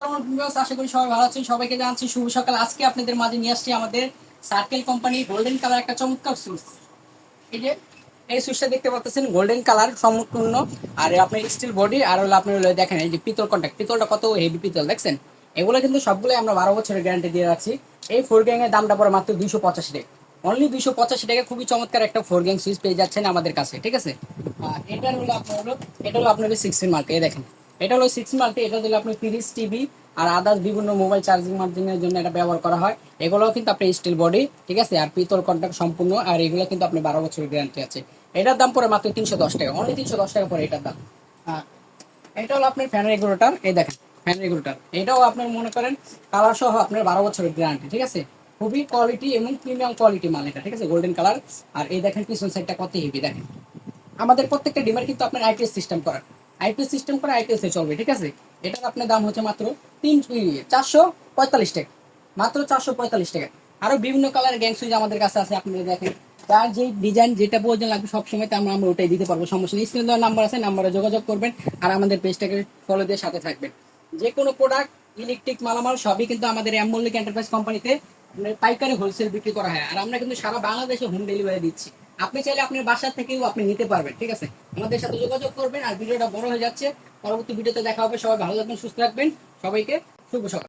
আসসালামু ভিউয়ার্স, আশা করি সবাই ভালো আছেন। সবাইকে জানাচ্ছি শুভ সকাল। আজকে আপনাদের মাঝে নিয়ে আসছি আমাদের সার্কেল কোম্পানি গোল্ডেন কালার একটা চমৎকার সুইচ। এই যে এই সুইচটা দেখতে পাচ্ছেন গোল্ডেন কালার সম্পূর্ণ, আর আপনার স্টিল বডি, আর হলো আপনি দেখেন এই যে পিতল কন্টাক্ট, পিতলটা কত হেভি পিতল দেখছেন। এগুলো কিন্তু সবগুলোই আমরা 12 বছরের গ্যারান্টি দিয়ে রাখছি। এই ফোর গ্যাং এর দামটা পড়ে মাত্র 285 টাকা, অনলি 285 টাকা। খুবই চমৎকার একটা ফোর গ্যাং সুইচ পেয়ে যাচ্ছেন আমাদের কাছে, ঠিক আছে। এটা হলো আপনার এটা হলো 16 মাল্টি, এই দেখেন এটা হলো 6 মাল্টি। এটা দিলে আপনি ফ্রিজ, টিভি আর আদার্স বিভিন্ন মোবাইল চার্জিং মার্জিনের জন্য এটা ব্যবহার করা হয়। এগুলোও কিন্তু আপনার স্টিল বডি, ঠিক আছে, আর পিতল কন্টাক্ট সম্পূর্ণ, আর এগুলো কিন্তু আপনি 12 বছরের গ্যারান্টি আছে। এটার দাম পড়ে মাত্র 310 টাকা, অনলি 310 টাকা পরে এটার দাম। হ্যাঁ, এটা হলো আপনার ফ্যান রেগুলেটর, এই দেখেন ফ্যান রেগুলেটর। এটাও আপনার মনে করেন কালার সহ আপনার 12 বছরের গ্যারান্টি, ঠিক আছে। খুবই কোয়ালিটি এবং প্রিমিয়াম কোয়ালিটি মাল এটা, ঠিক আছে, গোল্ডেন কালার। আর এই দেখেন পিছন সাইডটা কত হেভি দেখেন। আমাদের প্রত্যেকটা ডিমার কিন্তু আপনার আইপিএস সিস্টেম করা, আইপিএস সিস্টেম করা, আইপিএস এ চলবে, ঠিক আছে। এটার আপনার দাম হচ্ছে মাত্র 445 টাকা, মাত্র 445 টাকা। আরো বিভিন্ন কালারের গ্যাং সুইচ আমাদের কাছে আছে, আপনারা দেখেন। তার যে ডিজাইন যেটা প্রয়োজন লাগবে সবসময় আমরা ওটাই দিতে পারবো, সমস্যা নেই। স্ক্রিনে দেওয়ার নাম্বার আছে, নাম্বারে যোগাযোগ করবেন আর আমাদের পেজটাকে ফলো দিয়ে সাথে থাকবেন। যে কোনো প্রোডাক্ট, ইলেকট্রিক মালামাল সবই কিন্তু আমাদের মল্লিক এন্টারপ্রাইজ কোম্পানিতে পাইকারি হোলসেল বিক্রি করা হয়, আর আমরা কিন্তু সারা বাংলাদেশে হোম ডেলিভারি দিচ্ছি। আপনি চাইলে আপনার বাসা থেকেও আপনি নিতে পারবেন, ঠিক আছে। আমাদের সাথে যোগাযোগ করবেন। আর ভিডিওটা বড় হয়ে যাচ্ছে, পরবর্তী ভিডিওতে দেখা হবে। সবাই ভালো থাকবেন, সুস্থ থাকবেন। সবাইকে শুভ সকাল।